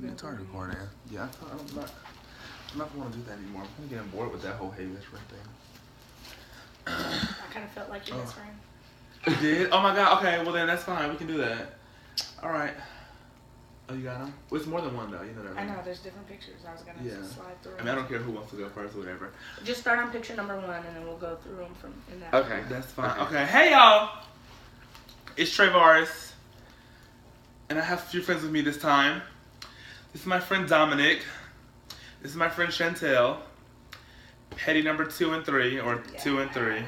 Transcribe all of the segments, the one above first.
It's already recording. Yeah, I'm not going to do that anymore. I'm kind of getting bored with that whole hey best friend thing. I kind of felt like your best friend. You did? Oh my god. Okay, well then that's fine. We can do that. All right. Oh, you got them? Well, it's more than one though. You know that. Right? I know. There's different pictures. I was gonna slide through. I mean, I don't care who wants to go first or whatever. Just start on picture number 1, and then we'll go through them from in that. Okay, that's fine. Okay. Hey y'all. It's Trayvaris, and I have a few friends with me this time. This is my friend Dominic. This is my friend Chantel. Petty number 2 and 3, or 2 and 3.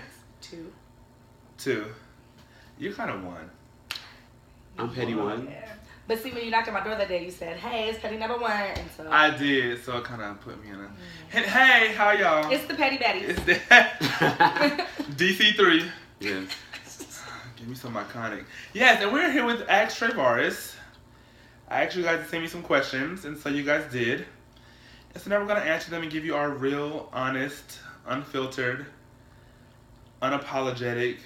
2. You're kind of 1. I'm petty 1. Yeah. But see, when you knocked on my door that day, you said, "Hey, it's petty number 1," and so I did. So it kind of put me in a. Hey, how y'all? It's the petty baddies. It's the DC3. Yes. Give me some iconic. Yes, and we're here with Ask Trayvaris. I asked you guys to send me some questions, and so you guys did. And so now we're going to answer them and give you our real, honest, unfiltered, unapologetic.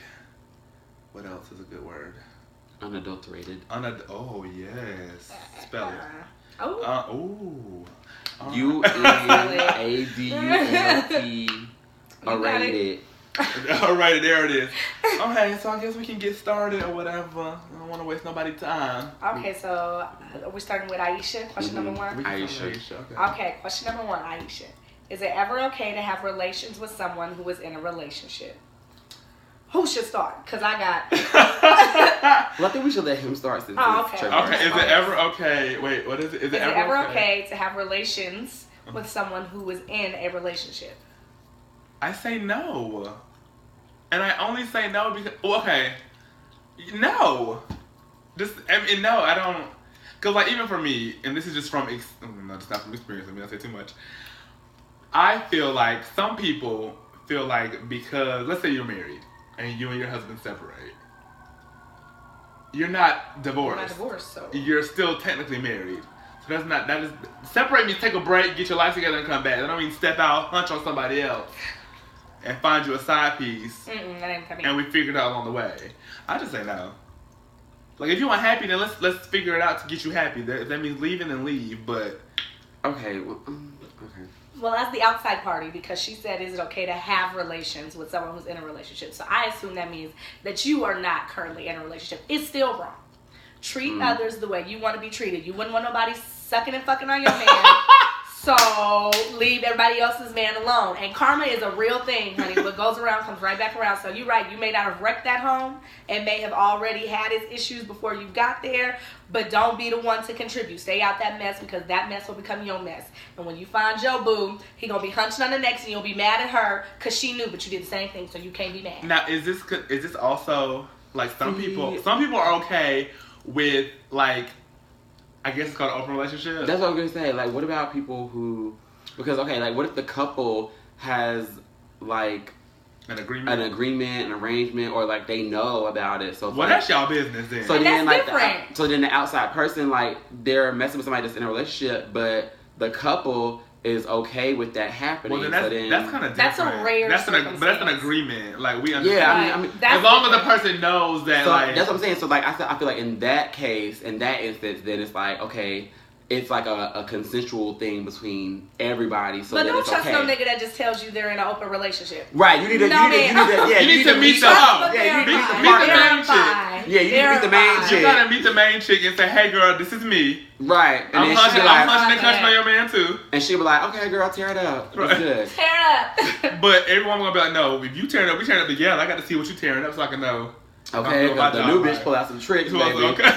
What else is a good word? Unadulterated. Oh, yes. Spell it. Oh. UNADULT. Alrighted. Alright, there it is. Okay, so I guess we can get started or whatever. I don't want to waste nobody's time. Okay, so we're starting with Aisha. Question number 1. Aisha. Okay, question number 1, Aisha. Is it ever okay to have relations with someone who is in a relationship? Who should start? Because I got... Well, I think we should let him start since okay. Okay, is it ever okay... Wait, what is it? Is it ever okay to have relations with someone who is in a relationship? I say no. And I only say no because... Okay. No. No, I don't... Because, like, even for me, and this is just from... No, it's not from experience. I mean, I say too much. I feel like some people feel like because... Let's say you're married. And you and your husband separate. You're not divorced. You're not divorced, so... You're still technically married. So that is... Separate means take a break, get your life together, and come back. That don't mean step out, hunch on somebody else, and find you a side piece. That ain't coming. And we figured it out along the way. I just say no. Like, if you want happy, then let's figure it out to get you happy. If that means leaving, then leave, but... Okay, well, okay. Well, that's the outside party, because she said, is it okay to have relations with someone who's in a relationship? So I assume that means that you are not currently in a relationship. It's still wrong. Treat others the way you want to be treated. You wouldn't want nobody sucking and fucking on your man. So leave everybody else's man alone. And karma is a real thing, honey. What goes around comes right back around. So you're right. You may not have wrecked that home and may have already had its issues before you got there. But don't be the one to contribute. Stay out that mess, because that mess will become your mess. And when you find your boo, he going to be hunching on the next, and you'll be mad at her because she knew, but you did the same thing, so you can't be mad. Now, is this also, like, some people are okay with, like, I guess it's called an open relationship? That's what I was going to say. Like, what about people who... Because, okay, like, what if the couple has, like... An agreement, an arrangement, or, like, they know about it. So, well, like, that's y'all business, then. So and then, that's like, different. So then the outside person, like, they're messing with somebody that's in a relationship, but the couple is okay with that happening. Well, then that's kind of different. That's a rare but that's an agreement. Like, we understand. Yeah, I mean as long as the person knows that, so like... That's what I'm saying. So, like, I feel like in that case, in that instance, then it's like, okay, it's like a consensual thing between everybody. So but don't it's trust okay. no nigga that just tells you they're in an open relationship. Right, you need to meet the main chick. Yeah, you need to meet the main chick. You gotta meet the main chick and say, hey girl, this is me. Right. And I'm hunching and clutching on your man too. And she'll be like, okay girl, tear it up. Right. It's good. Tear it up. But everyone gonna be like, no, if you tear it up, we tear it up together. I got to see what you tearing up so I can know. Okay, the new bitch pull out some tricks, baby. Okay.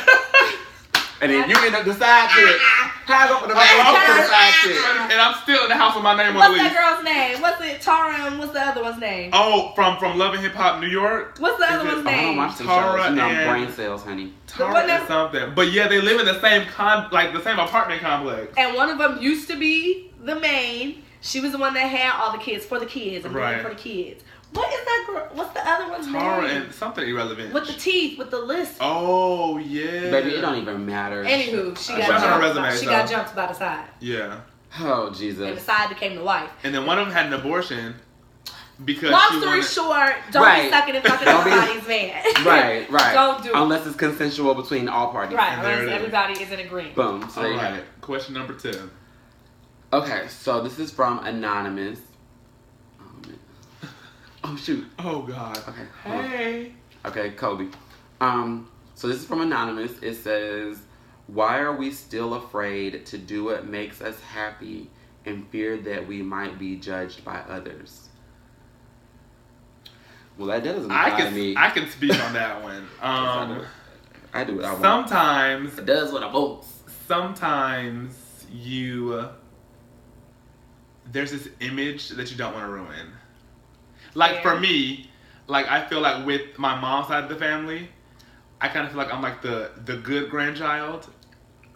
And then you end up the side chick. How's up for the side chick? And I'm still in the house with my name on the What's list. that girl's name? What's it? Tara, and what's the other one's name? Oh, from Love and Hip Hop New York. What's the other one's name? I don't watch the Tara shows. You know, and brain cells, honey. Tara and something. But yeah, they live in the same the same apartment complex. And one of them used to be the main. She was the one that had all the kids for the kids and for the kids. What is that girl? What's the other one's Tara name? and something irrelevant. With the teeth, with the list. Oh, yeah. Baby, it don't even matter. Anywho, she got jumped by the side. Yeah. Oh, Jesus. And the side became the wife. And then one of them had an abortion because long story short, don't be sucking and fucking somebody's man. Right. Don't do it. Unless it's consensual between all parties. Right, unless everybody is in agreement. Boom. So all right. Question number 2. Okay, so this is from Anonymous. Oh shoot. Oh God. Okay. Hey. Okay, Kobe. So this is from Anonymous. It says, "Why are we still afraid to do what makes us happy and fear that we might be judged by others?" Well, that doesn't apply to me. I can speak on that one. I do what I want. Sometimes it does what I want. Sometimes there's this image that you don't want to ruin. Like for me, like I feel like with my mom's side of the family, I kind of feel like I'm like the good grandchild.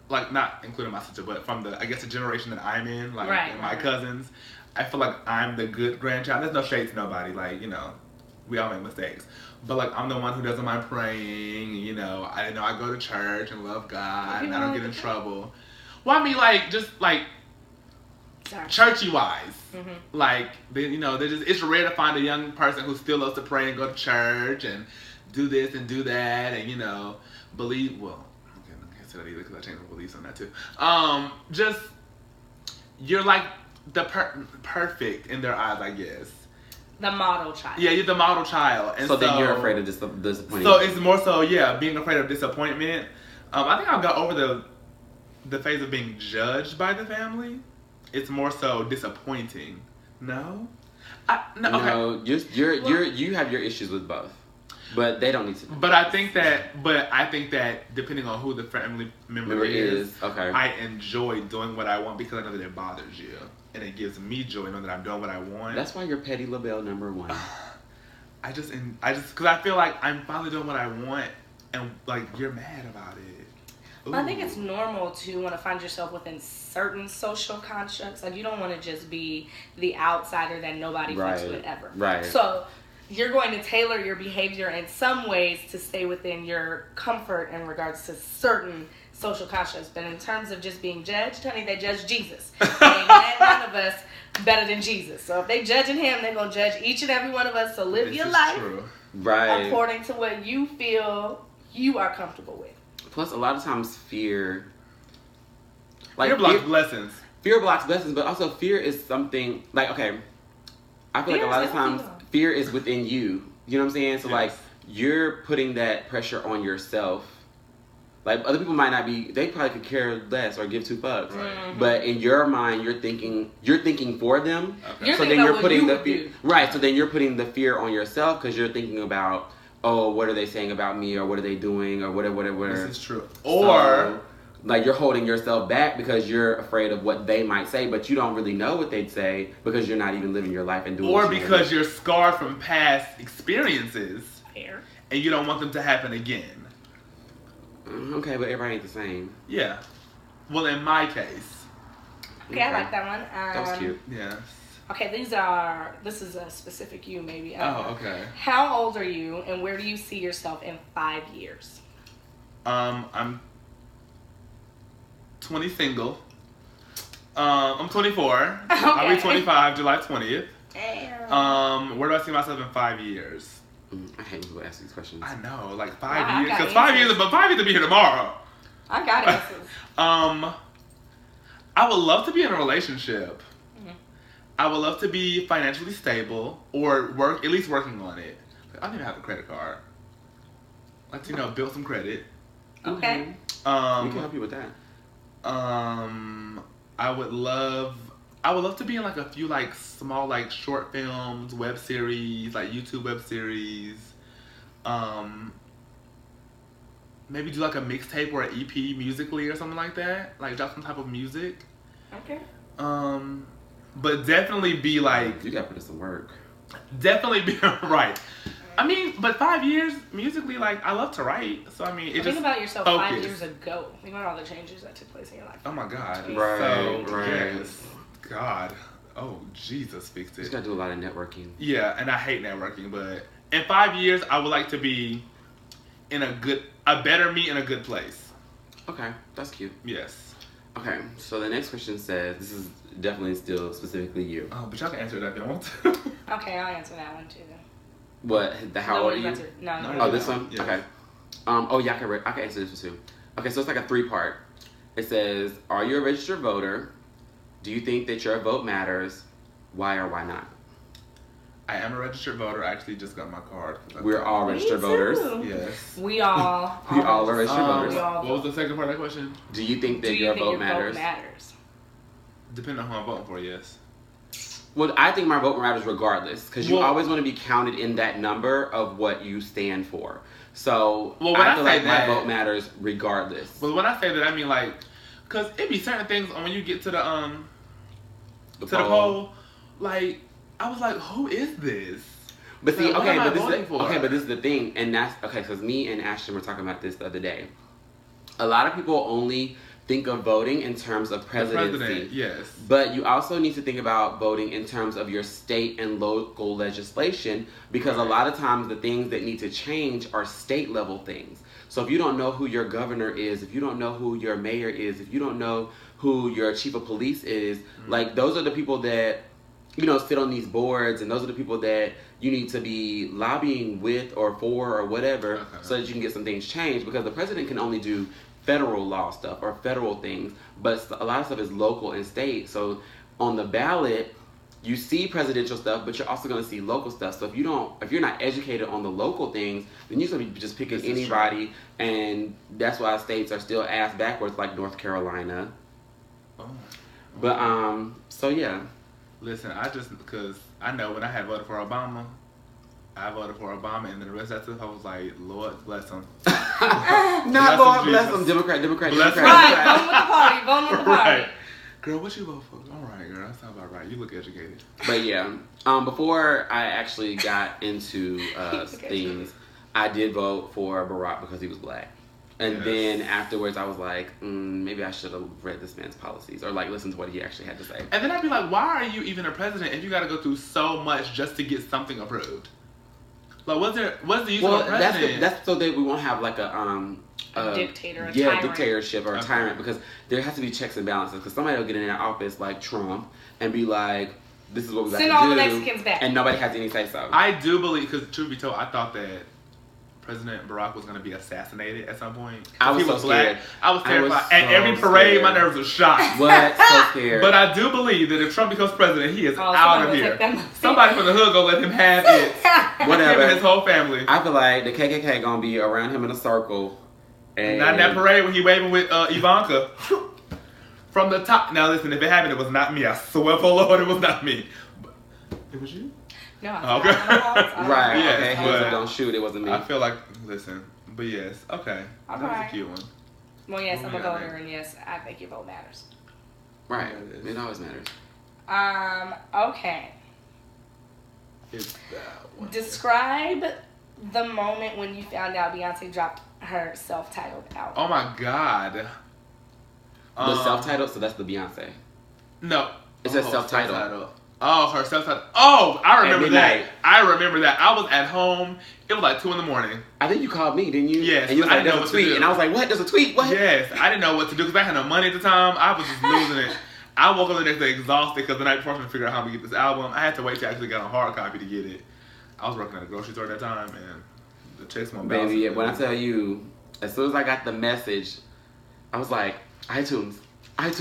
Like not including my sister, but from the generation that I'm in, like and my cousins, I feel like I'm the good grandchild. There's no shade to nobody, like we all make mistakes, but like I'm the one who doesn't mind praying. I go to church and love God, and I don't get in trouble. Well, I mean, like just like churchy wise, like it's rare to find a young person who still loves to pray and go to church and do this and do that and believe. Well, okay, I can't say that either because I changed my beliefs on that too. Just you're like the perfect in their eyes, I guess. The model child. Yeah, you're the model child, and so then you're afraid of disappointment. So it's more so, being afraid of disappointment. I think I've got over the phase of being judged by the family. It's more so disappointing. No, no. You have your issues with both, but they don't need to. But I think that depending on who the family member is, okay, I enjoy doing what I want because I know that it bothers you, and it gives me joy knowing that I'm doing what I want. That's why you're Petty LaBelle #1. I just because I feel like I'm finally doing what I want, and like you're mad about it. I think it's normal to want to find yourself within certain social constructs. Like you don't want to just be the outsider that nobody fucks with ever. Right. So you're going to tailor your behavior in some ways to stay within your comfort in regards to certain social constructs. But in terms of just being judged, honey, they judge Jesus. Ain't none of us better than Jesus. So if they judging him, they're going to judge each and every one of us. So live your life according to what you feel you are comfortable with. Plus, a lot of times fear blocks blessings. Fear blocks blessings, but also fear is something like, okay, I feel like a lot of times fear is within you. You know what I'm saying? So like you're putting that pressure on yourself. Like other people might not be, they probably could care less or give 2 fucks. Mm-hmm. But in your mind, you're thinking for them. Okay. So then you're putting the fear. Right. So then you're putting the fear on yourself because you're thinking about, oh, what are they saying about me, or what are they doing, or whatever. This is true. Or like you're holding yourself back because you're afraid of what they might say, but you don't really know what they'd say because you're not even living your life and doing. Or because you're scarred from past experiences, and you don't want them to happen again. Okay, but everybody ain't the same. Yeah. Well, in my case. Okay, I like that one. That was cute. Yeah. Okay, this is a specific you maybe. Okay. How old are you and where do you see yourself in 5 years? I'm 20 single. I'm 24. Okay. I'll be 25 July 20th. Damn. Where do I see myself in 5 years? I hate people ask these questions. I know, like 5 years. Because 5 years, but 5 years to be here tomorrow. I got answers. I would love to be in a relationship. I would love to be financially stable or at least working on it. I don't even have a credit card. Like to, build some credit. Okay. We can help you with that. I would love to be in like a few like small like short films, web series, like YouTube web series. Maybe do like a mixtape or an EP musically or something like that. Like drop some type of music. Okay. But definitely be like... You gotta put in some work. Definitely be... Right. I mean, but 5 years, musically, like, I love to write. So, I mean, think about yourself 5 years ago. Think about all the changes that took place in your life. Oh, my God. Right. Yes. God. Oh, Jesus fixed it. You just gotta do a lot of networking. Yeah, and I hate networking, but in 5 years, I would like to be in a better me in a good place. Okay, that's cute. Yes. Okay, so the next question says, this is definitely still specifically you. Oh, but y'all can answer that if you want to. Okay, I'll answer that one too. What? How old are you? No. Oh, this one? Yes. Okay. Oh, yeah, I can answer this one too. Okay, so it's like a 3-part. It says, are you a registered voter? Do you think that your vote matters? Why or why not? I am a registered voter. I actually just got my card. We're all registered voters. Yes. We all. We all are registered voters. What was the second part of that question? Do you think that your vote matters? Depending on who I'm voting for, yes. Well, I think my vote matters regardless, because you always want to be counted in that number of what you stand for. So I feel like my vote matters regardless. Well, when I say that, I mean like, because it be certain things when you get to the poll, like I was like, who is this? But see, like, but this is the thing, and that's okay. Because me and Ashton were talking about this the other day. A lot of people only think of voting in terms of presidency. The president, yes. But you also need to think about voting in terms of your state and local legislation, because a lot of times the things that need to change are state level things. So if you don't know who your governor is, if you don't know who your mayor is, if you don't know who your chief of police is, like those are the people that, you know, sit on these boards, and those are the people that you need to be lobbying with or for or whatever, so that you can get some things changed, because the president can only do federal law stuff or federal things, but a lot of stuff is local and state. So on the ballot, you see presidential stuff, but you're also going to see local stuff. So if you're not educated on the local things, then you're going to be just picking anybody, and that's why states are still ass backwards, like North Carolina. Oh. But so yeah. Listen, because I know when I had voted for Obama, and then the rest of that stuff, I was like, Lord bless him. Not Lord bless him. Democrat. Right, voting with the party. Right. Girl, what you vote for? All right, girl, that sounds about right. You look educated. But yeah, before I actually got into things, I did vote for Barack because he was black. And then afterwards, I was like, maybe I should have read this man's policies or like listened to what he actually had to say. And then I'd be like, why are you even a president if you got to go through so much just to get something approved? Like, what's the use of a president? That's so that we won't have like a dictator, dictatorship or a tyrant, because there has to be checks and balances. Because somebody will get in that office like Trump and be like, "This is what we got to do," send all the Mexicans back, and nobody has any say so. I do believe, because truth be told, I thought that President Barack was going to be assassinated at some point. I was so scared. I was terrified. At every parade, my nerves were shot. What? So scared. But I do believe that if Trump becomes president, he is out of here. Somebody from the hood gonna let him have it. Whatever. Him and his whole family. I feel like the KKK gonna be around him in a circle. And not in that parade when he waving with Ivanka. From the top. Now listen, if it happened, it was not me. I swear for Lord, it was not me. But it was you? No. Okay. Right. Yes, okay. Hands up, don't shoot. It wasn't me. I feel like, listen, but yes, okay. That was a cute one. Well, yes, I'm a voter, and yes, I think your vote matters. Right. It always matters. Okay. Describe the moment when you found out Beyonce dropped her self-titled album. Oh my God. The self-titled, so that's the Beyonce. No. It says self-titled. Oh, her self-titled. Oh, I remember that. Night. I remember that. I was at home. It was like 2 a.m. I think you called me, didn't you? Yes. And you was like, I didn't know there's what a to tweet. do. And I was like, what? There's a tweet? What? Yes. I didn't know what to do because I had no money at the time. I was just losing it. I woke up the next day exhausted because the night before I was trying to figure out how to get this album. I had to wait till I actually got a hard copy to get it. I was working at a grocery store at that time, and the checks went bouncing. Baby, when I tell you, as soon as I got the message, I was like, iTunes. But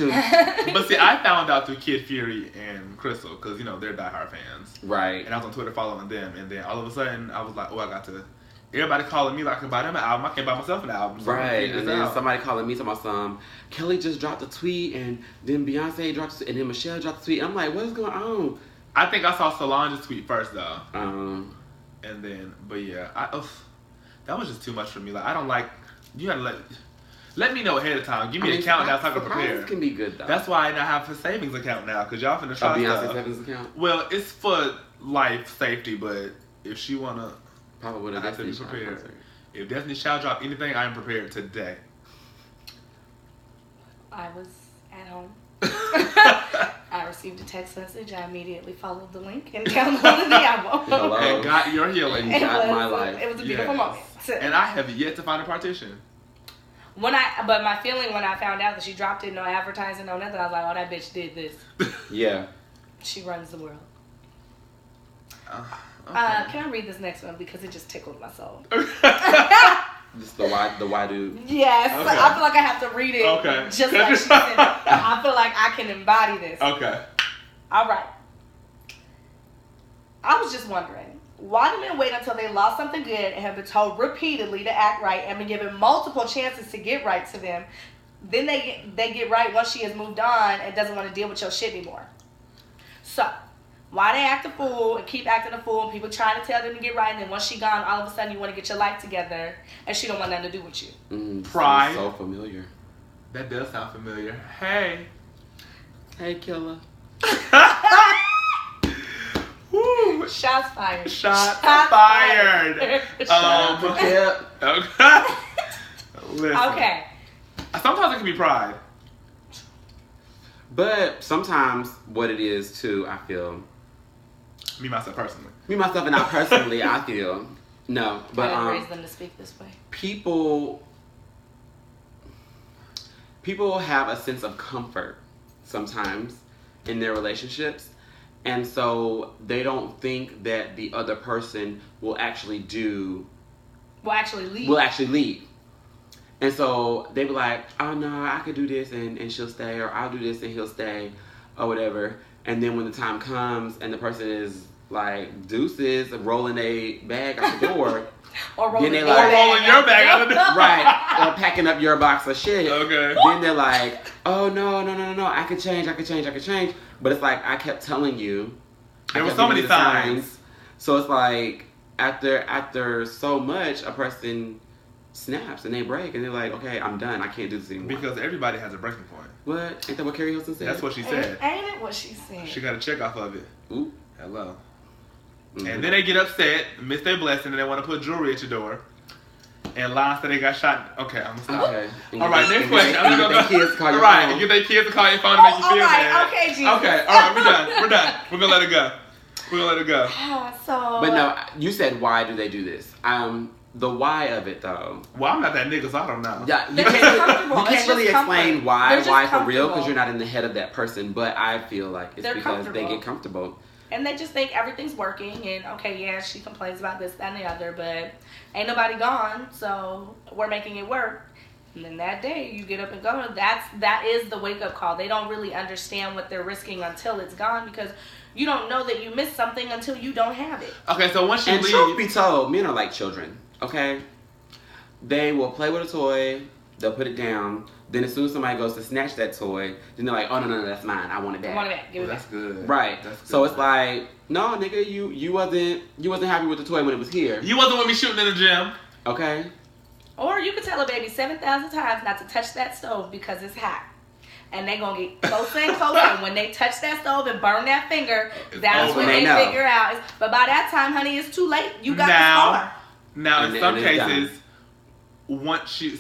see, I found out through Kid Fury and Crystal because, you know, they're diehard fans. Right. And I was on Twitter following them, and then all of a sudden, I was like, oh, I got to... Everybody calling me like I can buy them an album. I can't buy myself an album. So right. And then somebody calling me talking about Kelly just dropped a tweet, and then Beyonce dropped a tweet, and then Michelle dropped a tweet. I'm like, what's going on? I think I saw Solange's tweet first, though. And then, but yeah, that was just too much for me. Like, I don't like... You gotta let me know ahead of time. Give me a countdown so I can prepare. Surprises can be good, though. That's why I now have a savings account now, because y'all finna try Beyonce stuff. savings account? Well, it's for life safety, but if she wanna... Probably would have to be prepared. If Destiny Child drop anything, I am prepared today. I was at home. I received a text message. I immediately followed the link and downloaded the album. Hello. And got your healing. And got my life. It was a beautiful moment. And I have yet to find a partition. But my feeling when I found out that she dropped it, no advertising, no nothing, I was like, oh, that bitch did this. Yeah. She runs the world. Okay. Can I read this next one because it just tickled my soul? Just the why dude. Yes, Okay. I feel like I have to read it. Okay. Just like she said. I feel like I can embody this. Okay. All right. I was just wondering, why do men wait until they lost something good and have been told repeatedly to act right and been given multiple chances to get right to them? Then they get right once she has moved on and doesn't want to deal with your shit anymore. So, why they act a fool and keep acting a fool and people trying to tell them to get right, and then once she gone, all of a sudden you want to get your life together and she don't want nothing to do with you. Pride. So familiar. That does sound familiar. Hey. Hey, killer. Woo. Shots fired. Shots fired. Yeah. Okay. Listen. Okay. Sometimes it can be pride. But sometimes what it is too, I feel. Me, myself, personally. Me, myself, and I personally, I feel. No, but I didn't raise them to speak this way. people have a sense of comfort sometimes in their relationships, and so they don't think that the other person will actually leave. And so they be like, oh no, I could do this and she'll stay, or I'll do this and he'll stay, or whatever. And then when the time comes and the person is like deuces, rolling a bag out the door, or rolling then your they like, bag out the door. right, or packing up your box of shit. Okay. Then they're like, oh no, I could change. But it's like, I kept telling you. There were so many signs. So it's like, after so much, a person snaps and they break and they're like, okay, I'm done. I can't do this anymore. Because everybody has a breaking point. What? Ain't that what Carrie Hilson said? That's what she said. Ain't it what she said? She got a check off of it. Ooh. Hello. Mm-hmm. And then they get upset, miss their blessing, and they want to put jewelry at your door. And lies that they got shot. Okay, I'm gonna stop. Okay. All right, next question. I'm gonna get their kids to call your right, phone. get their kids to call your phone to make you feel bad. Okay, Jesus. Okay, all right, we're done. We're gonna let it go. So. But no, you said, why do they do this? The why of it though. Well, I'm not that nigga, so I don't know. Yeah, you They're can't really explain why for real, comfortable. because you're not in the head of that person. But I feel like it's They're because they get comfortable. And they just think everything's working, and okay, yeah, she complains about this, that, and the other, but ain't nobody gone, so we're making it work. And then that day, you get up and go. That is the wake up call. They don't really understand what they're risking until it's gone, because you don't know that you missed something until you don't have it. Okay, so once you And leave, truth be told, men are like children. Okay, they will play with a toy, they'll put it down. Then as soon as somebody goes to snatch that toy, then they're like, oh no, that's mine. I want it back. I want it back. Give it back. That's good. Right. That's good. So it's like, no, nigga, you wasn't happy with the toy when it was here. You wasn't with me shooting in the gym. Okay. Or you could tell a baby 7,000 times not to touch that stove because it's hot. And they gonna get closer and closer. And when they touch that stove and burn that finger, that's over. when they know. figure out. But by that time, honey, it's too late. You got the scar. Now, in some And it's cases,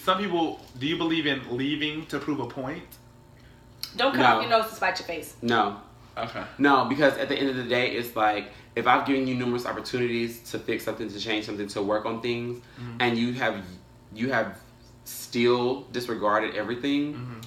some people, do you believe in leaving to prove a point? Don't cut off your nose to spite your face. No. Okay. No, because at the end of the day, it's like, if I've given you numerous opportunities to fix something, to change something, to work on things, and you have still disregarded everything,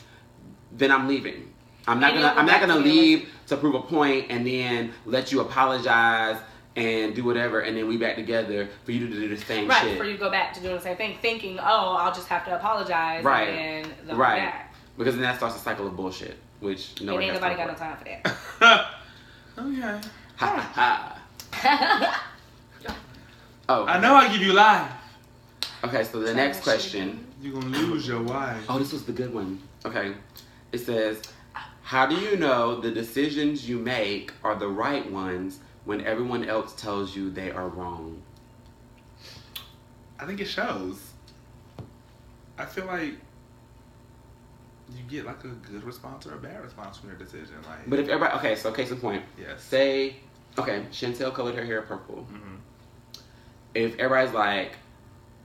then I'm leaving. I'm not gonna leave to prove a point and then let you apologize and do whatever, and then we back together for you to do the same shit. Right, for you to go back to doing the same thing, thinking, oh, I'll just have to apologize, Right. and then they'll Right. go back. Because then that starts a cycle of bullshit, which And ain't nobody got no time time for that. Okay. Ha ha. Oh. I know I give you life. Okay, so the next question. You're gonna lose your wife. Oh, this was the good one. Okay. It says, how do you know the decisions you make are the right ones when everyone else tells you they are wrong? I think it shows. I feel like you get like a good response or a bad response from your decision. Like, But if everybody, okay, so case in point. Yes. Say, okay, Chantel colored her hair purple. Mm-hmm. If everybody's like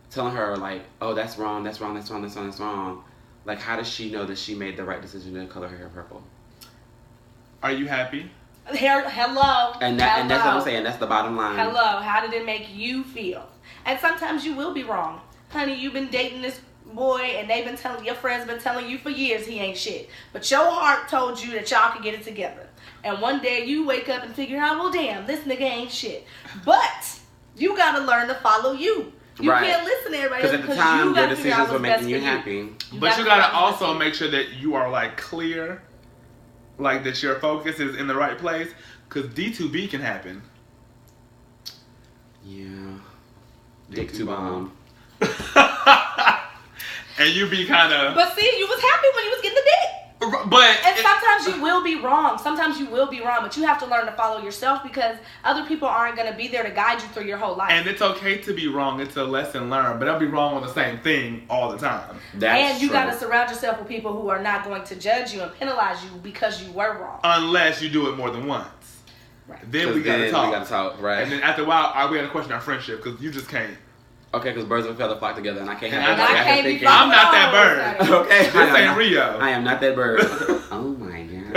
telling her like, oh, that's wrong, that's wrong, that's wrong, that's wrong, that's wrong, like how does she know that she made the right decision to color her hair purple? Are you happy? Hello. And that's what I'm saying. That's the bottom line. Hello. How did it make you feel? And sometimes you will be wrong. Honey, you've been dating this boy, and your friends been telling you for years he ain't shit. But your heart told you that y'all could get it together. And one day you wake up and figure out, well, damn, this nigga ain't shit. But you gotta learn to follow you. You can't listen to everybody else because at the time your decisions were making you happy. But you gotta also make sure that you are like clear, like that your focus is in the right place. Because D2B can happen. Yeah. Dick too bomb. And you be kind of. But see, you was happy when you was getting the dick. And sometimes you will be wrong. Sometimes you will be wrong, but you have to learn to follow yourself because other people aren't going to be there to guide you through your whole life. And it's okay to be wrong. It's a lesson learned, but I'll be wrong on the same thing all the time. And you got to surround yourself with people who are not going to judge you and penalize you because you were wrong. Unless you do it more than once. Right. Then we got to talk. We got to talk, right. And then after a while, we got to question our friendship because you just can't. Okay, because birds of a feather flock together, and I can't have that. I'm not that bird. Okay, this ain't Rio. I am not that bird. Oh my god.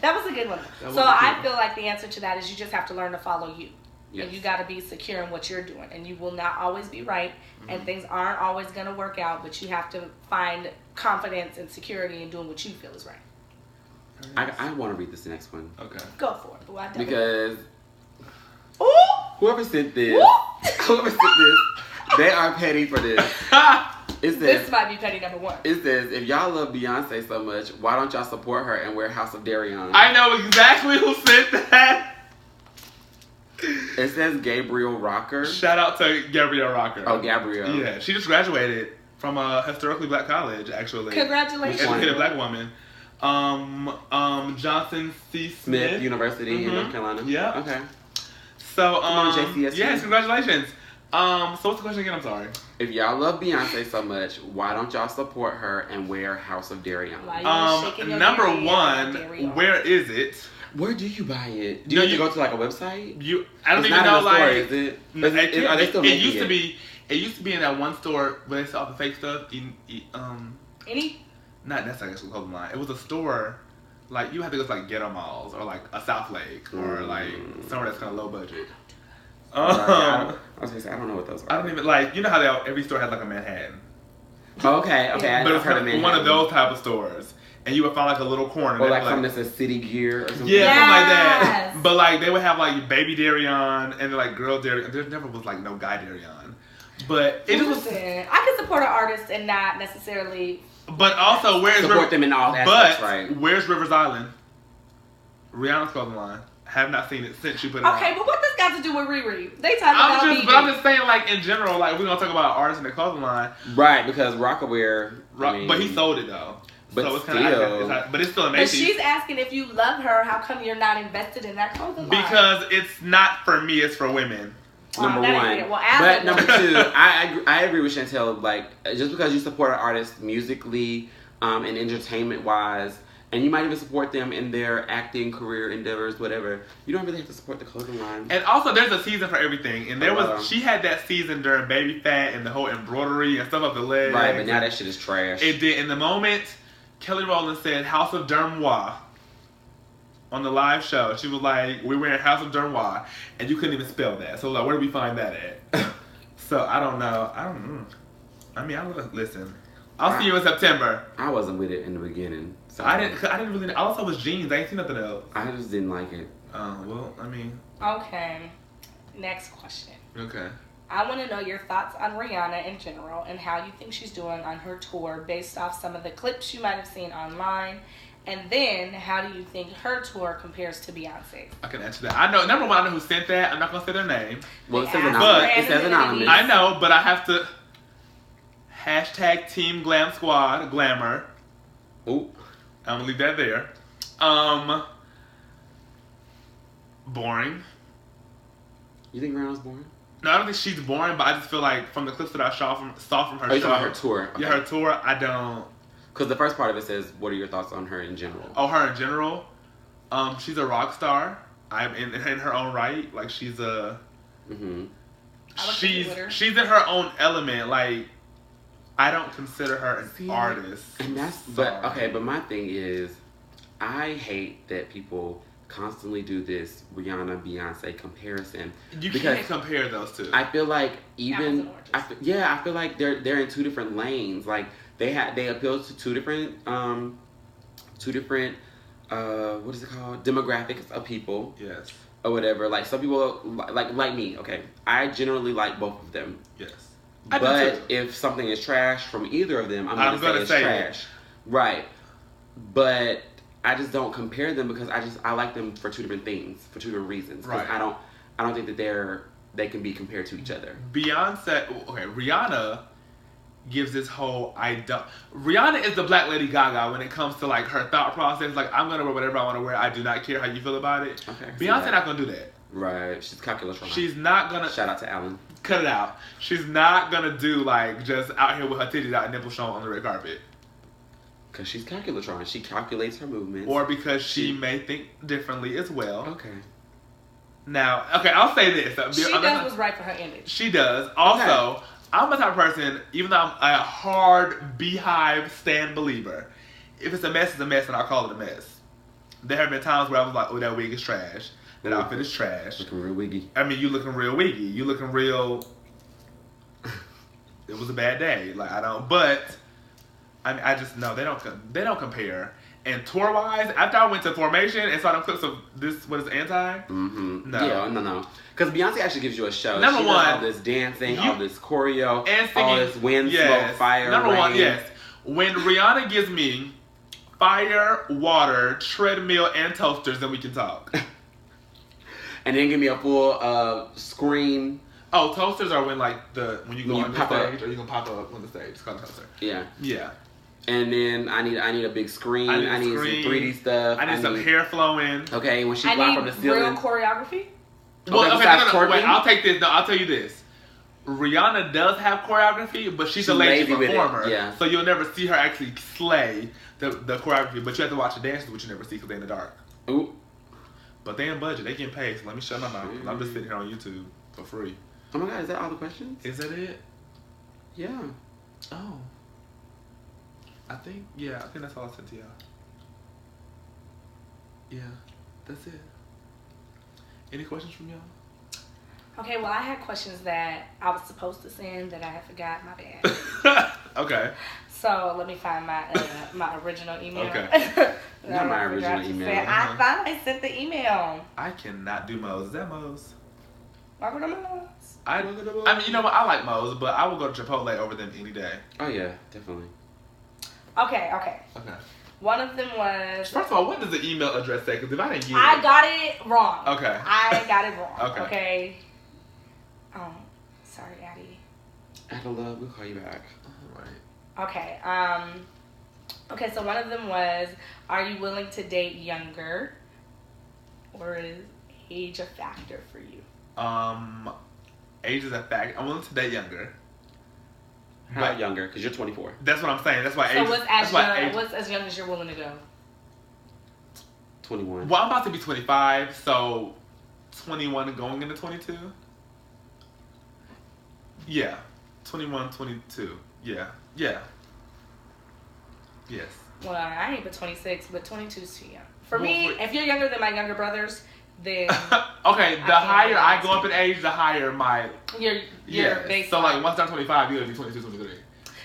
That was a good one. So I feel like the answer to that is you just have to learn to follow you. Yes. And you got to be secure in what you're doing. And you will not always be right. Mm-hmm. And things aren't always going to work out. But you have to find confidence and security in doing what you feel is right. I want to read this next one. Okay. Go for it. Well, because ooh! Whoever sent this, they are petty for this. It says, this might be petty number one. It says, if y'all love Beyonce so much, why don't y'all support her and wear House of Darion? I know exactly who sent that. It says Gabriel Rocker. Shout out to Gabriel Rocker. Oh, Gabriel. Yeah, she just graduated from a historically black college, actually. Congratulations. Educated black woman. Johnson C. Smith University in North Carolina. Yeah. Okay. So, JCSU. yes, congratulations. So what's the question again? I'm sorry. If y'all love Beyonce so much, why don't y'all support her and wear House of Darion? Number one, where is it? Where do you buy it? Do you have to go to like a website? I don't even know. Like, store, is it? Are they still making it? It used to be in that one store where they sell the fake stuff. Not necessarily a clothing line. It was a store. Like, you have to go to like Ghetto Malls or like a South Lake or like somewhere that's kind of low budget. I was gonna say, I don't know what those are. I don't even like. You know how every store has like a Manhattan. Oh, okay. But it's kind of one of those type of stores, and you would find like a little corner. Or like something that says City Gear or something. Yeah, something like that. But like they would have like baby Darion and then like girl Darion. There never was like no guy Darion. But it was. I can support an artist and not necessarily. But also, support them in all aspects, right? Where's Rivers Island? Rihanna's clothing line. Have not seen it since she put it on. Okay, but what this got to do with Riri? They talking about But I'm just saying, like, in general, like, we're going to talk about artists in the clothing line. Right, because Rockaware, but he sold it, though. But so it's still. But it's still amazing. But she's asking if you love her, how come you're not invested in that clothing line? Because it's not for me, it's for women. Number one. But number two, I agree with Chantel. Like, just because you support an artist musically and entertainment-wise, and you might even support them in their acting career endeavors, whatever, you don't really have to support the clothing line. And also, there's a season for everything. And she had that season during Baby Fat and the whole embroidery and stuff up the legs. Right, but now that shit is trash. It did. In the moment, Kelly Rowland said House of Dermois on the live show. She was like, we're wearing House of Dermois, and you couldn't even spell that. So, like, where do we find that at? So, I don't know. I mean, listen. I'll see you in September. I wasn't with it in the beginning. So I didn't really. All I saw was jeans. I ain't seen nothing else. I just didn't like it. Well, I mean. Okay. Next question. Okay. I want to know your thoughts on Rihanna in general and how you think she's doing on her tour based off some of the clips you might have seen online. And then, how do you think her tour compares to Beyonce? I can answer that. I know. Number one, I know who sent that. I'm not gonna say their name. Well, it says anonymous. It says anonymous. I know, but I have to. Hashtag Team Glam Squad Glamour. Ooh. I'm gonna leave that there. Boring. You think Rihanna's boring? No, I don't think she's boring, but I just feel like from the clips that I saw from her show. Talking about her tour? Okay. Yeah, her tour. I don't. Because the first part of it says, "What are your thoughts on her in general?" Oh, her in general. She's a rock star. I'm in her own right. Like she's a. Mm-hmm. She's in her own element. Like. I don't consider her an artist. And that's but my thing is, I hate that people constantly do this Rihanna Beyonce comparison. You can't compare those two. I feel like even I feel like they're in two different lanes. Like they appeal to two different what is it called, demographics of people. Yes. Or whatever. Like some people like me. Okay, I generally like both of them. Yes. But if something is trash from either of them, I'm gonna say it's trash. Right. But I just don't compare them because I like them for two different things, for two different reasons. Because I don't think that they can be compared to each other. Rihanna gives this whole Rihanna is the Black Lady Gaga when it comes to like her thought process. Like, I'm gonna wear whatever I want to wear. I do not care how you feel about it. Okay. Beyonce not gonna do that. Right. She's calculating. She's not gonna. Shout out to Alan. Cut it out. She's not gonna do like just out here with her titties out and nipples showing on the red carpet. Because she's calculatron. She calculates her movements. Or because she may think differently as well. Okay. Now, I'll say this. She does what's right for her image. She does. Also, I'm the type of person, even though I'm a hard Beehive stan believer, if it's a mess, and I'll call it a mess. There have been times where I was like, oh, that wig is trash. That outfit is trash. Looking real wiggy. I mean, you looking real wiggy. You looking real... It was a bad day. Like, but... I mean, I just know they don't compare. And tour wise, after I went to Formation and saw them clips of this, what is Anti? Mm-hmm. No. Yeah, no. Because Beyonce actually gives you a show. Number she one, does all this dancing, all this choreo, and singing, all this wind, smoke, fire, Number rain. one, yes. When Rihanna gives me fire, water, treadmill, and toasters, then we can talk. And then give me a full screen. Oh, toasters are when when you go on the stage, up. or you can pop up on the stage. It's called a toaster. Yeah. Yeah. And then I need a big screen. I need some 3D stuff. I need some hair flowing. Okay, when she fly from the ceiling. Real choreography. Well, okay, no, wait. I'll take this. No, I'll tell you this. Rihanna does have choreography, but she's a lazy performer. Yeah. So you'll never see her actually slay the choreography. But you have to watch the dances, which you never see because they're in the dark. Ooh. But they in budget. They getting paid. So let me shut my mouth. I'm just sitting here on YouTube for free. Oh my God, is that all the questions? Is that it? Yeah. Oh. I think that's all I sent to y'all. Yeah, that's it. Any questions from y'all? Okay, well, I had questions that I was supposed to send that I had forgot. My bad. Okay. So let me find my my original email. Okay. Not my original email. I thought I sent the email. I cannot do Moe's. Is that Moe's? Margaret Moe's. I mean, you know what? I like Moe's, but I will go to Chipotle over them any day. Oh yeah, definitely. Okay. Okay. One of them was... First of all, what does the email address say? Because if I didn't get it... I got it wrong. Okay. I got it wrong. Okay. Sorry, Addie. Add a love, we'll call you back. All right. Okay. Okay, so one of them was, are you willing to date younger? Or is age a factor for you? Age is a factor. I'm willing to date younger. How younger? Because you're 24. That's what I'm saying. That's why age... So what's as young as you're willing to go? 21. Well, I'm about to be 25, so 21 going into 22? Yeah. 21, 22. Yeah. Yes. Well, I ain't but 26, but 22 is too young. For me, if you're younger than my younger brothers, then... Okay, the higher I go up in age, the higher my... Your baseline. So, like, once I'm 25, you're going to be 22, 23.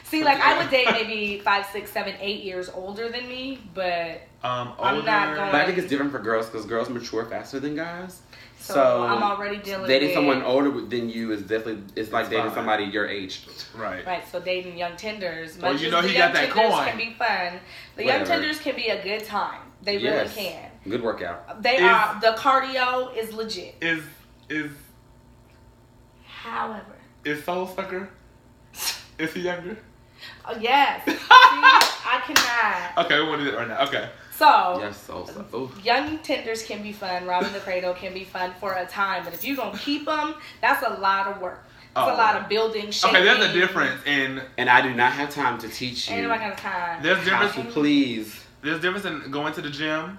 See, like, I would date maybe 5, 6, 7, 8 years older than me, but I'm not going... But I think it's different for girls, because girls mature faster than guys. So I'm already dealing dating with... someone older than you is definitely... It's like dating somebody your age. Right. Right, so dating young tenders. Well, you know he got that coin. Can be fun. The young tenders can be a good time. They really can. Good workout. They are. The cardio is legit. Is However. Is Soul Sucker? Is he younger? Yes. See, I cannot. Okay, we want to do it right now. Okay. So, yes, Soul Sucker. Young tenders can be fun. Robbing the cradle can be fun for a time. But if you're going to keep them, that's a lot of work. It's a lot of building, shaping. Okay, there's a difference in... And I do not have time to teach you. Ain't nobody got time. There's a difference in... Please. There's a difference in going to the gym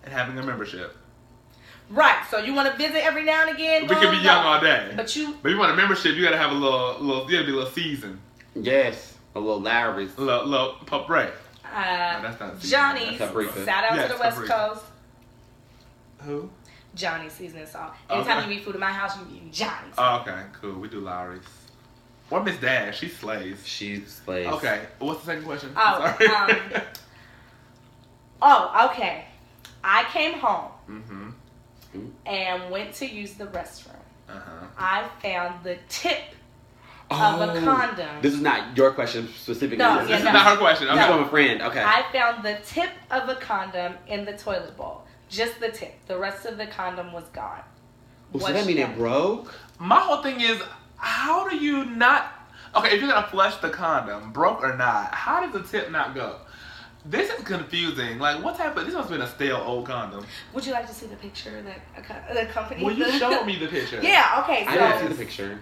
and having a membership. Right, so you want to visit every now and again? We can be young all day. But you want a membership, you got to have you got to be a little seasoned. Yes, a little Larry's. A little Pup Ray. That's not Johnny's, shout out to the West Coast. Who? Johnny seasoning salt. Anytime you eat food in my house, you eat Johnny's. Oh, okay, cool. We do Lowry's. Or Miss Dash. She slays. She slays. Okay. What's the second question? Oh, Sorry. Okay. I came home and went to use the restroom. I found the tip of a condom. This is not your question specifically. No, this is not her question. I'm from a friend. Okay. I found the tip of a condom in the toilet bowl. Just the tip. The rest of the condom was gone. Well, so that mean it broke? My whole thing is, how do you not... Okay, if you're going to flush the condom, broke or not, how does the tip not go? This is confusing. Like, what type of... This must have been a stale old condom. Would you like to see the picture that accompanied Well, you showed me the picture. Yeah, okay. So, I didn't see the picture.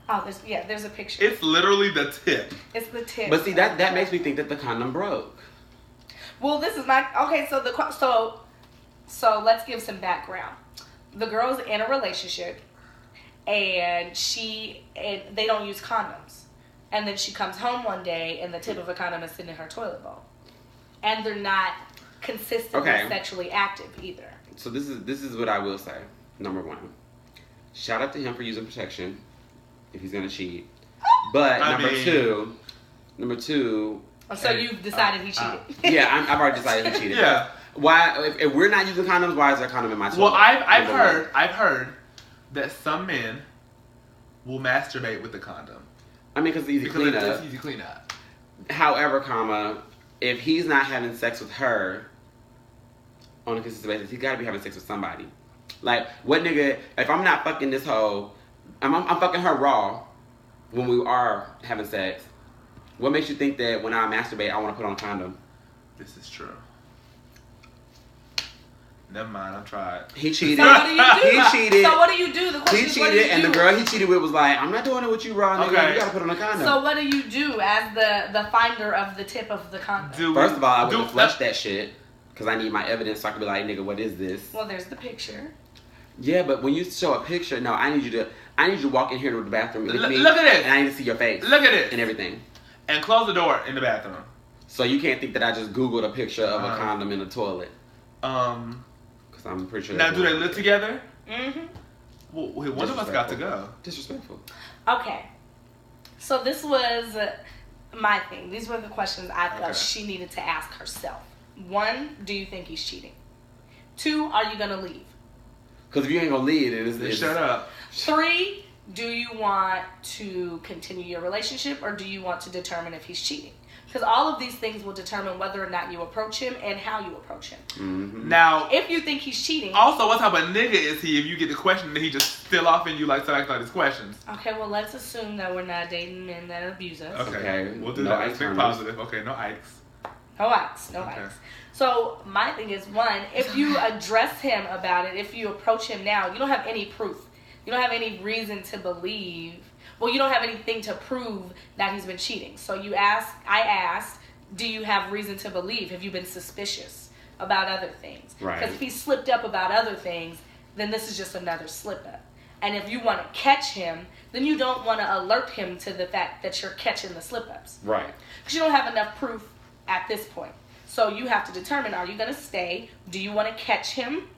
Oh, there's a picture. It's literally the tip. It's the tip. But see, that makes me think that the condom broke. Well, this is not... Okay, so let's give some background. The girl's in a relationship, and they don't use condoms. And then she comes home one day, and the tip of a condom is sitting in her toilet bowl. And they're not consistently sexually active either. So this is what I will say. Number one, shout out to him for using protection if he's gonna cheat. But number two. So you've decided he cheated. Yeah, I've already decided he cheated. Yeah. Why? If we're not using condoms, why is there a condom in my toilet? Well, I've heard that some men will masturbate with the condom. I mean, because it's easy cleanup. However, if he's not having sex with her on a consistent basis, he's got to be having sex with somebody. Like, what nigga? If I'm not fucking this hoe, I'm fucking her raw when we are having sex. What makes you think that when I masturbate, I want to put on a condom? This is true. Never mind, I tried. He cheated. So what do you do? He cheated. So what do you do? The question he is, what do you cheated, and do? the girl he cheated with was like, "I'm not doing it with you, raw nigga. Okay. You gotta put on a condom." So what do you do as the finder of the tip of the condom? First of all, I would flush that shit because I need my evidence so I can be like, "Nigga, what is this?" Well, there's the picture. Yeah, but when you show a picture, no, I need you to walk in here to the bathroom with me. Look at this. And I need to see your face. Look at it. And everything. And close the door in the bathroom. So you can't think that I just Googled a picture of a condom in the toilet. Because I'm pretty sure. Now, do they live together? Mm-hmm. Well, one of us got to go. Disrespectful. Okay. So this was my thing. These were the questions I felt she needed to ask herself. 1, do you think he's cheating? 2, are you going to leave? Because if you ain't going to leave, it's shut up. 3, do you want to continue your relationship, or do you want to determine if he's cheating? Because all of these things will determine whether or not you approach him and how you approach him. Mm-hmm. Now, if you think he's cheating... Also, what type of nigga is he if you get the question and he just still off in you like these questions? Okay, well, let's assume that we're not dating men that abuse us. Okay. We'll do no that. Think positive. Okay, no Ikes. No Ikes. So, my thing is, 1, if you address him about it, if you approach him now, you don't have any proof. You don't have any reason to believe... Well, you don't have anything to prove that he's been cheating. So I asked, do you have reason to believe? Have you been suspicious about other things? Right. Because if he slipped up about other things, then this is just another slip up. And if you want to catch him, then you don't want to alert him to the fact that you're catching the slip ups. Right. Because you don't have enough proof at this point. So you have to determine, are you going to stay? Do you want to catch him?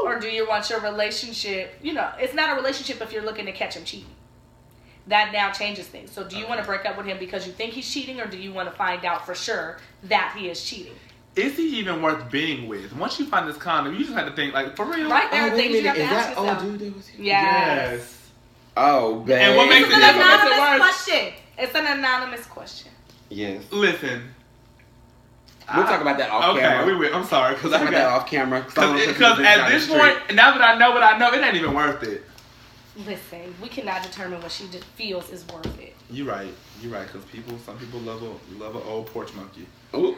Or do you want your relationship, it's not a relationship if you're looking to catch him cheating. That now changes things. So do you want to break up with him because you think he's cheating, or do you want to find out for sure that he is cheating? Is he even worth being with? Once you find this condom, you just have to think, like, for real? Right there are things you have to ask yourself. Old dude that was here? Yes. Oh, babe. And what makes It's an anonymous question. It's an anonymous question. Yes. Listen. We'll talk about that off camera. Okay, we will. I'm sorry. We'll talk about that off camera. Because at this point, now that I know what I know, it ain't even worth it. Listen, we cannot determine what she feels is worth it. You're right. Because some people love an old porch monkey. Ooh.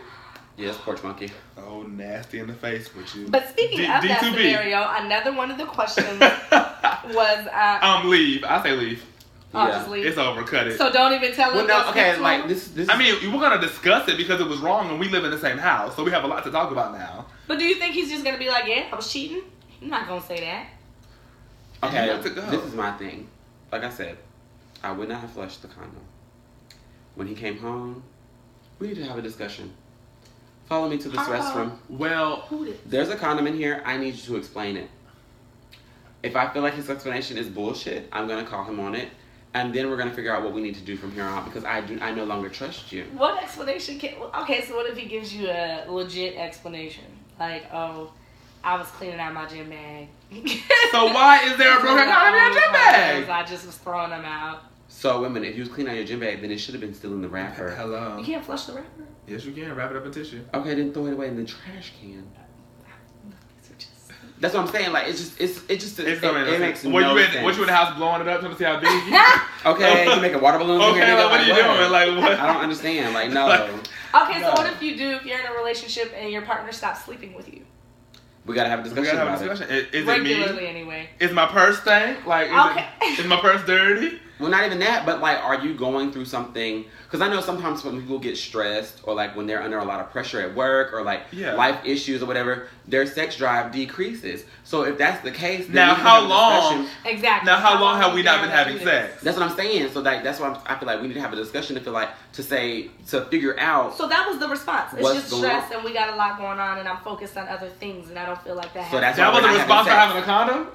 Yes, porch monkey. Oh, nasty in the face with you. But speaking of that scenario, another one of the questions was... leave. I say leave. Just leave. It's over. Cut it. So don't even tell him. Well, no, okay, like this. I mean, we're gonna discuss it because it was wrong, and we live in the same house, so we have a lot to talk about now. But do you think he's just gonna be like, "Yeah, I was cheating"? He's not gonna say that. Okay, this is my thing. Like I said, I would not have flushed the condom. When he came home, we need to have a discussion. Follow me to this restroom. Well, there's a condom in here. I need you to explain it. If I feel like his explanation is bullshit, I'm gonna call him on it, and then we're gonna figure out what we need to do from here on out because I no longer trust you. What explanation okay, so what if he gives you a legit explanation? Like, oh, I was cleaning out my gym bag. So why is there a broken condom in your gym bag? I just was throwing them out. So wait a minute, if you was cleaning out your gym bag, then it should have been still in the wrapper. Hello. You can't flush the wrapper? Yes, you can. Wrap it up in tissue. Okay, then throw it away in the trash can. That's what I'm saying. Like it makes no sense. What you in the house blowing it up trying to see how big? Okay, you making water balloons. Okay, like, what are you doing? Like what? I don't understand. Like no. Okay, so what if you're in a relationship and your partner stops sleeping with you? We gotta have a discussion about it. Is regularly it me? Anyway. Is my purse stank? Like is my purse dirty? Well, not even that, but like, are you going through something? Because I know sometimes when people get stressed or like when they're under a lot of pressure at work or like life issues or whatever, their sex drive decreases. So if that's the case, then now how long? Exactly. Now how long have we not been having sex? That's what I'm saying. So like that's why I feel like we need to have a discussion to figure out. So that was the response. It's just stress and we got a lot going on and I'm focused on other things and I don't feel like that. So that was the response for having a condom?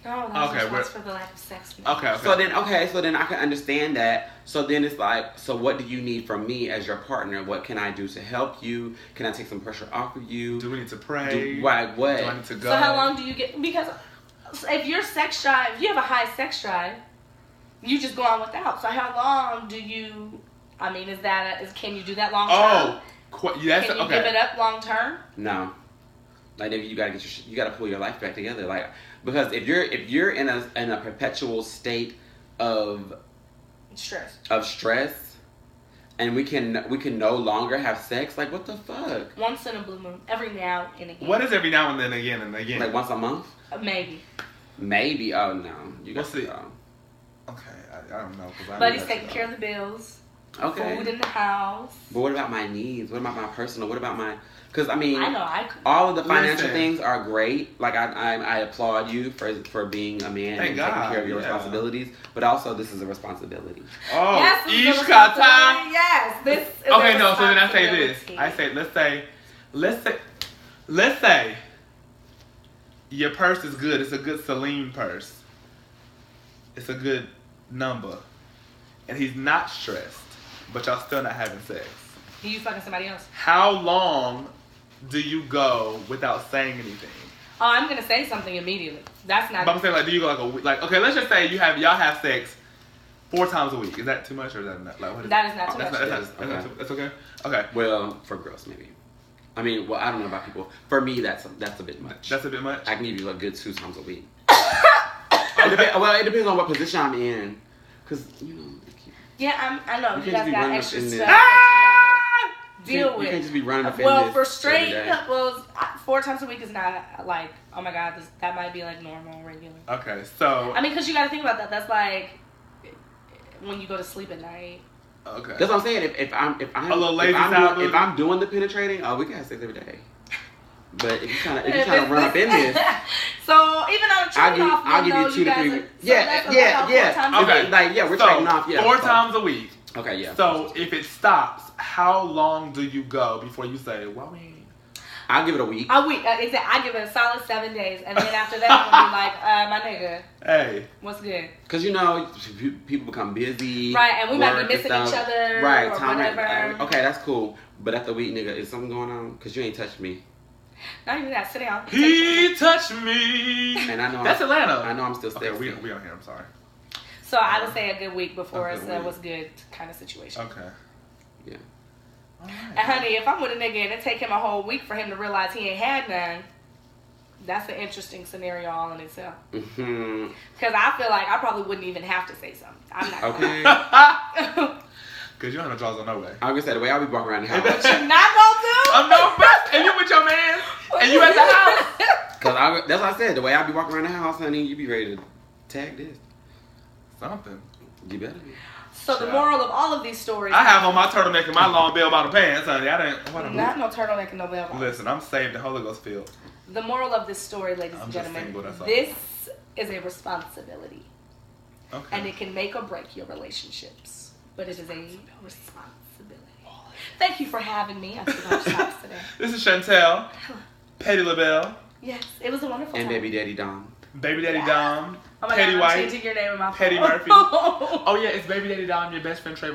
No, that was response for the lack of sex. Okay. So then I can understand that. So then it's like, so what do you need from me as your partner? What can I do to help you? Can I take some pressure off of you? Do we need to pray? What? Do I need to go? So how long do you get? Because if your sex drive, if you have a high sex drive, you just go on without. So how long do you? I mean, can you do that long term? Yes. Can you give it up long term? No. Like you gotta pull your life back together. Like because if you're in a perpetual state of stress, and we can no longer have sex. Like what the fuck? Once in a blue moon, every now and again. What is every now and then again and again? Like once a month? Maybe. Maybe. Oh no. You got to. Okay, I don't know. But he's taking care of the bills. Okay. Food in the house. But what about my needs? What about my personal? What about my? Because I mean, all of the financial things are great. Like I applaud you for being a man and taking care of your responsibilities. But also, this is a responsibility. Oh, yes, each kata. Yes, this. Is okay, no. So then I say this. I say, let's say, your purse is good. It's a good Celine purse. It's a good number, and he's not stressed, but y'all still not having sex. You fucking somebody else. How long do you go without saying anything? Oh, I'm gonna say something immediately. That's not. But I'm saying, like, do you go like a week? Like, okay, let's just say y'all have sex 4 times a week. Is that too much or is that not? Like, what is that is not too much. That's okay. Okay. Well, for girls maybe. I mean, well, I don't know about people. For me, that's a bit much. That's a bit much. I can give you a good 2 times a week. It depends on what position I'm in, cause you know. Yeah, I know. You guys got extra stuff. Deal with. You can't just be running up in Well, for straight couples, 4 times a week is not like, oh my god, that might be like normal, regular. Okay, so. I mean, because you got to think about that. That's like when you go to sleep at night. Okay. That's what I'm saying. If I'm doing the penetrating, we can have sex every day. But if you trying to run up in this, so even on a I'll give you 2 to 3. Yeah. Okay, like we're trading off. Yeah, 4 times a week. Okay, yeah. So if it stops, how long do you go before you say, well, we? I'll give it a week. A week, exactly. I give it a solid 7 days, and then after that, I'm gonna be like, my nigga, hey, what's good? Because you know, people become busy, right? And we might be missing each other, right? Or whatever. Okay, that's cool. But after a week, nigga, is something going on? Because you ain't touched me. Not even that. Sit down. He touched me. And I know that's Atlanta. I know I'm still sexy. Okay, we on here. I'm sorry. So I would say a good week before it's a what's good kind of situation. Okay. Yeah. All right. And honey, if I'm with a nigga and it take him a whole week for him to realize he ain't had none, that's an interesting scenario all in itself. Mm-hmm. Because I feel like I probably wouldn't even have to say something. I'm not. Okay. Because you don't have no draws on no way. I'm going to say, the way I'll be walking around the house. What you not going to do? I'm no best. And you with your man. And you at the house. Because that's what I said. The way I'll be walking around the house, honey, you be ready to tag this. Something. You better be. So the moral of all of these stories. I have on my turtleneck and my long bell bottom pants, honey. Not no turtleneck and no bell bottom. Listen, I'm saved the Holy Ghost filled. The moral of this story, ladies and gentlemen, this is a responsibility. Okay. And it can make or break your relationships. But it is a responsibility. Thank you for having me. I took off socks today. This is Chantel. Petty LaBelle. Yes, it was a wonderful And time. Baby Daddy Dom. Baby Daddy Dom. Oh my Petty God, White. I'm changing your name in my phone. Petty Murphy. Oh yeah, it's Baby Daddy Dom, your best friend Trayvon.